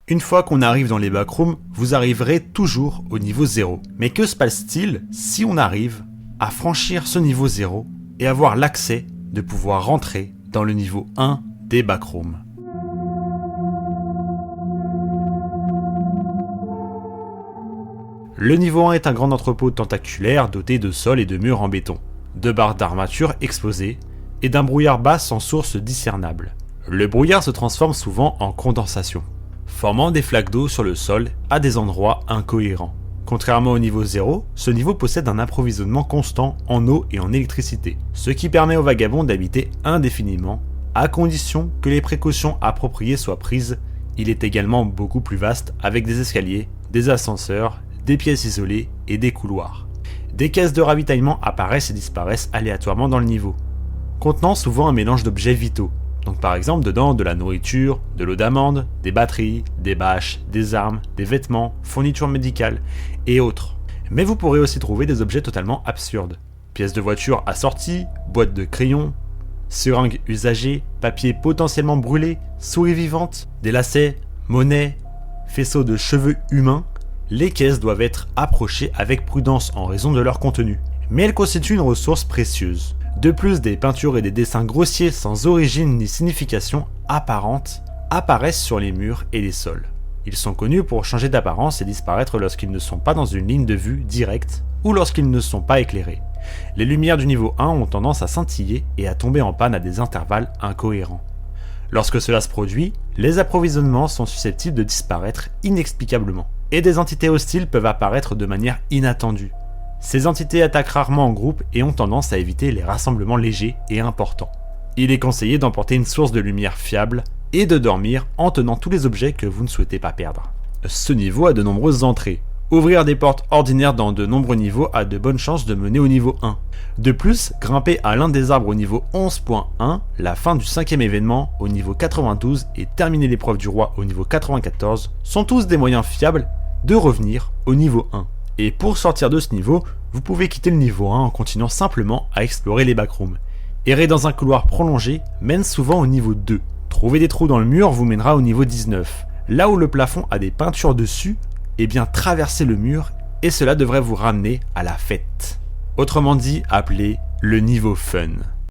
Une fois qu'on arrive dans les backrooms, vous arriverez toujours au niveau 0. Mais que se passe-t-il si on arrive à franchir ce niveau 0 et avoir l'accès de pouvoir rentrer dans le niveau 1 des backrooms? Le niveau 1 est un grand entrepôt tentaculaire doté de sols et de murs en béton, de barres d'armature exposées et d'un brouillard bas sans source discernable. Le brouillard se transforme souvent en condensation, formant des flaques d'eau sur le sol à des endroits incohérents. Contrairement au niveau 0, ce niveau possède un approvisionnement constant en eau et en électricité, ce qui permet aux vagabonds d'habiter indéfiniment, à condition que les précautions appropriées soient prises. Il est également beaucoup plus vaste avec des escaliers, des ascenseurs, des pièces isolées et des couloirs. Des caisses de ravitaillement apparaissent et disparaissent aléatoirement dans le niveau, contenant souvent un mélange d'objets vitaux. Donc par exemple dedans de la nourriture, de l'eau d'amande, des batteries, des bâches, des armes, des vêtements, fournitures médicales et autres. Mais vous pourrez aussi trouver des objets totalement absurdes. Pièces de voiture assorties, boîtes de crayons, seringues usagées, papier potentiellement brûlé, souris vivantes, des lacets, monnaies, faisceaux de cheveux humains. Les caisses doivent être approchées avec prudence en raison de leur contenu. Mais elles constituent une ressource précieuse. De plus, des peintures et des dessins grossiers sans origine ni signification apparente apparaissent sur les murs et les sols. Ils sont connus pour changer d'apparence et disparaître lorsqu'ils ne sont pas dans une ligne de vue directe ou lorsqu'ils ne sont pas éclairés. Les lumières du niveau 1 ont tendance à scintiller et à tomber en panne à des intervalles incohérents. Lorsque cela se produit, les approvisionnements sont susceptibles de disparaître inexplicablement, et des entités hostiles peuvent apparaître de manière inattendue. Ces entités attaquent rarement en groupe et ont tendance à éviter les rassemblements légers et importants. Il est conseillé d'emporter une source de lumière fiable et de dormir en tenant tous les objets que vous ne souhaitez pas perdre. Ce niveau a de nombreuses entrées. Ouvrir des portes ordinaires dans de nombreux niveaux a de bonnes chances de mener au niveau 1. De plus, grimper à l'un des arbres au niveau 11.1, la fin du 5e événement au niveau 92 et terminer l'épreuve du roi au niveau 94 sont tous des moyens fiables de revenir au niveau 1. Et pour sortir de ce niveau, vous pouvez quitter le niveau 1 en continuant simplement à explorer les backrooms. Errer dans un couloir prolongé mène souvent au niveau 2. Trouver des trous dans le mur vous mènera au niveau 19. Là où le plafond a des peintures dessus, eh bien traversez le mur et cela devrait vous ramener à la fête. Autrement dit, appelé le niveau fun.